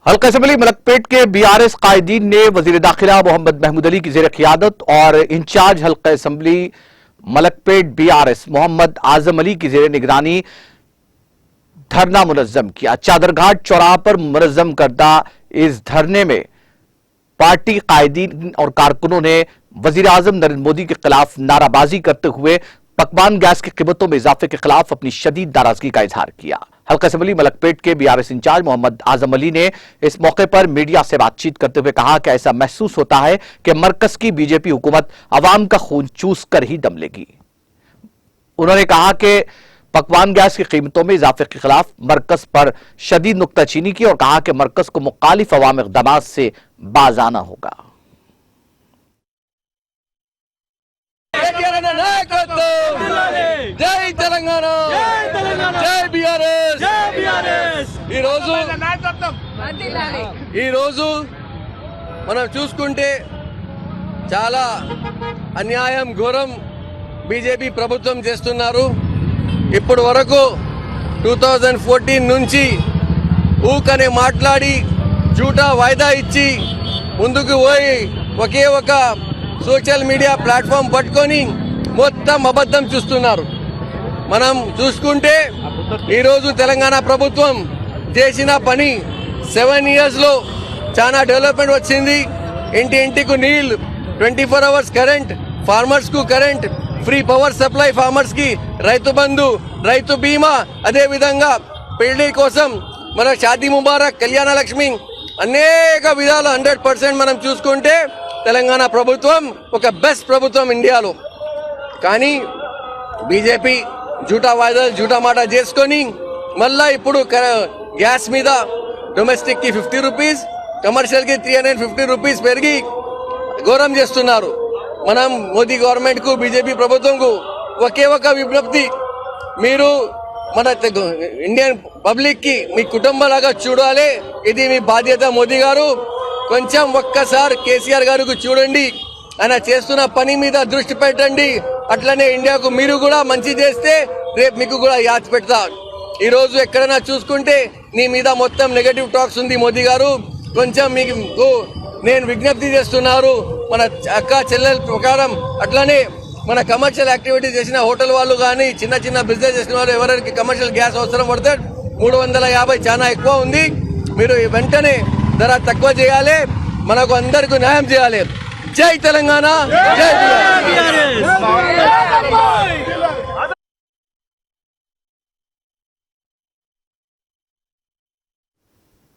हल्का असम्बली मलकपेट के बीआरएस कायदीन ने वजीर दाखिला मोहम्मद महमूद अली की जेर क़ियादत और इंचार्ज हल्का असम्बली मलकपेट बीआरएस मोहम्मद आजम अली की जेर निगरानी धरना मुनज़्ज़म किया। चादरघाट चौराहा पर मुनज़्ज़म करदा इस धरने में पार्टी कायदीन और कारकुनों ने वजीर आजम नरेंद्र मोदी के खिलाफ नाराबाजी करते हुए पकवान गैस की कीमतों में इजाफे के खिलाफ अपनी शदीद नाराजगी का इजहार किया। हल्का असम्बली मलकपेट के बीआरएस इंचार्ज मोहम्मद आजम अली ने इस मौके पर मीडिया से बातचीत करते हुए कहा कि ऐसा महसूस होता है कि मरकज की बीजेपी हुकूमत अवाम का खून चूस कर ही दम लेगी। उन्होंने कहा कि पकवान गैस की कीमतों में इजाफे के खिलाफ मरकज पर शदीद नुक्ताचीनी की और कहा कि मरकज को मुखालिफ अवाम इक़दामात से बाज आना होगा। జై తెలంగాణ జై బిఆర్ఎస్ ఈ రోజు మనం చూసుకుంటే చాలా అన్యాయం ఘోరం బీజేపీ ప్రభుత్వం చేస్తున్నారు। ఇప్పటి వరకు 2014 నుంచి ఊకనే మాట్లాడి జూటా వాయిదా ఇచ్చి ముందుకు పోయి ఒకే ఒక సోషల్ మీడియా ప్లాట్ఫామ్ పట్టుకొని మొత్తం అబద్ధం చూస్తున్నారు। మనం చూసుకుంటే ఈరోజు తెలంగాణ ప్రభుత్వం చేసిన పని 7 ఇయర్స్ లో చాలా డెవలప్మెంట్ వచ్చింది। ఇంటికి నీళ్లు, 24 అవర్స్ కరెంట్, ఫార్మర్స్ కు current, free power supply farmers కి, రైతు బంధు, రైతు బీమా, అదే విధంగా పెళ్లి కోసం మన షాదీ ముబారక్, కళ్యాణ లక్ష్మి, అనేక విధాలు 100% మనం చూసుకుంటే తెలంగాణ ప్రభుత్వం ఒక బెస్ట్ ప్రభుత్వం ఇండియాలో। కానీ బీజేపీ జూటా వాయిదాలు జూటా మాట చేసుకొని మళ్ళా ఇప్పుడు గ్యాస్ మీద డొమెస్టిక్ కి 50 రూపీస్, కమర్షియల్ కి 350 రూపీస్ పెరిగి ఘోరం చేస్తున్నారు। మనం మోదీ గవర్నమెంట్ కు, బీజేపీ ప్రభుత్వం కు ఒకే ఒక విజ్ఞప్తి, మీరు మన ఇండియన్ పబ్లిక్ కి మీ కుటుంబంలాగా చూడాలి। ఇది మీ బాధ్యత మోదీ గారు। కొంచెం ఒక్కసారి కేసీఆర్ గారికి చూడండి, ఆయన చేస్తున్న పని మీద దృష్టి పెట్టండి। అట్లనే ఇండియాకు మీరు కూడా మంచి చేస్తే రేపు మీకు కూడా యాద్ పెడతా। ఈ రోజు ఎక్కడైనా చూసుకుంటే నీ మీద మొత్తం నెగటివ్ టాక్స్ ఉంది మోదీ గారు। కొంచెం మీకు నేను విజ్ఞప్తి చేస్తున్నారు, మన అక్క చెల్లెల ప్రకారం అట్లనే మన కమర్షియల్ యాక్టివిటీ చేసిన హోటల్ వాళ్ళు కానీ, చిన్న చిన్న బిజినెస్ చేసిన వాళ్ళు ఎవరికి కమర్షియల్ గ్యాస్ అవసరం పడితే 350 చాలా ఎక్కువ ఉంది, మీరు వెంటనే ధర తక్కువ చేయాలి, మనకు అందరికీ న్యాయం చేయాలి। జై తెలంగాణ, జై బిఆర్ఎస్।